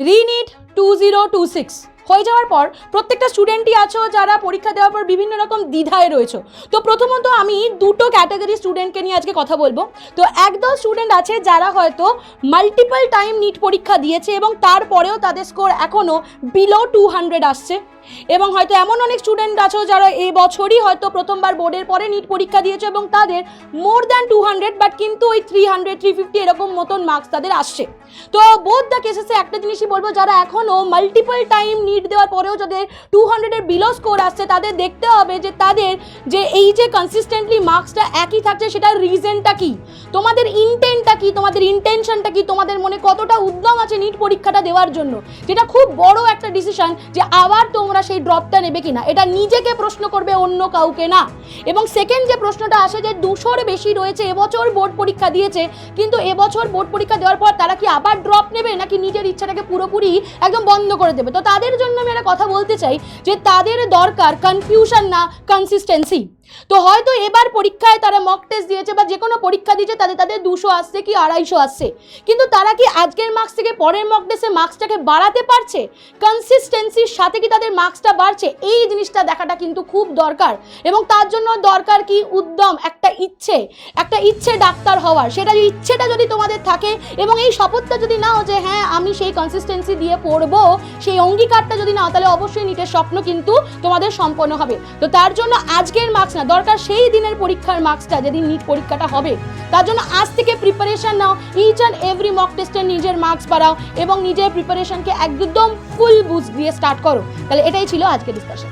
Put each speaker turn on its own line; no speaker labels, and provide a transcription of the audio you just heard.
রিনিট 2026 হয়ে যাওয়ার পর প্রত্যেকটা স্টুডেন্টই আছো যারা পরীক্ষা দেওয়ার পর বিভিন্ন রকম দ্বিধায় রয়েছে। তো প্রথমত আমি দুটো ক্যাটাগরি স্টুডেন্টকে নিয়ে আজকে কথা বলবো। তো একদল স্টুডেন্ট আছে যারা হয়তো মাল্টিপল টাইম নিট পরীক্ষা দিয়েছে এবং তারপরেও তাদের স্কোর এখনও বিলো 200 আসছে, এবং হয়তো এমন অনেক স্টুডেন্ট আছো যারা এই বছরই হয়তো প্রথমবার বোর্ডের পরে নিট পরীক্ষা দিয়েছে এবং তাদের মোর দ্যান 200, বাট কিন্তু ওই 300-350 এরকম মতন মার্কস তাদের আসছে। তো বোথ দ্য কেসেসে একটা জিনিসই বলবো, যারা এখনও মাল্টিপল টাইম নিট দেওয়ার পরেও যাদের 200-এর বিলো স্কোর আসছে তাদের দেখতে হবে যে তাদের যে এই যে কনসিস্টেন্টলি মার্কসটা একই থাকছে সেটার রিজনটা কি, তোমাদের ইন্টেন্টটা কি, তোমাদের ইন্টেনশনটা কি, তোমাদের মনে কতটা উদ্যম আছে নিট পরীক্ষাটা দেওয়ার জন্য, যেটা খুব বড় একটা ডিসিশন যে আবার তোমরা সেই ড্রপটা নেবে কিনা, এটা নিজেকে প্রশ্ন করবে, অন্য কাউকে না। এবং সেকেন্ড যে প্রশ্নটা আসে যে 200-এর বেশি রয়েছে এবছর বোর্ড পরীক্ষা দিয়েছে, কিন্তু এবছর বোর্ড পরীক্ষা দেওয়ার পর তারা কি আবার ড্রপ নেবে নাকি নিজের ইচ্ছাটাকে পুরোপুরি একদম বন্ধ করে দেবে। তো তাদের জন্য আমি একটা কথা বলতে চাই যে তাদের দরকার কনফিউশন না কনসিস্টেন্সি। তো হয়তো এবার পরীক্ষায় তারা মক টেস্ট দিয়েছে বা যে কোনো পরীক্ষা দিয়েছে তাদের 200 আসছে কি 250 আসছে, কিন্তু তারা কি আজকের মার্কস থেকে পরের মক টেস্টে মার্কসটাকে বাড়াতে পারছে, কনসিস্টেন্সির সাথে কি তাদের মার্কসটা বাড়ছে, এই জিনিসটা দেখাটা কিন্তু খুব দরকার। এবং তার জন্য দরকার কি উদ্যম, একটা ইচ্ছে ডাক্তার হওয়ার। সেটা ইচ্ছেটা যদি তোমাদের থাকে এবং এই শপথটা যদি নাও যে হ্যাঁ আমি সেই কনসিস্টেন্সি দিয়ে পড়বো, সেই অঙ্গীকারটা যদি নাও, তাহলে অবশ্যই নিটের স্বপ্ন কিন্তু তোমাদের সম্পন্ন হবে। তো তার জন্য আজকের মার্কস না, দরকার সেই দিনের পরীক্ষার মার্কসটা যেদিন নিট পরীক্ষাটা হবে। তার জন্য আজ থেকে প্রিপারেশন নাও, ইচ অ্যান্ড এভরি মক টেস্টের নিজের মার্কস বাড়াও এবং নিজের প্রিপারেশনকে একদম ফুল বুস্ট দিয়ে স্টার্ট করো। তাহলে এটাই ছিল আজকের ডিসকাশন।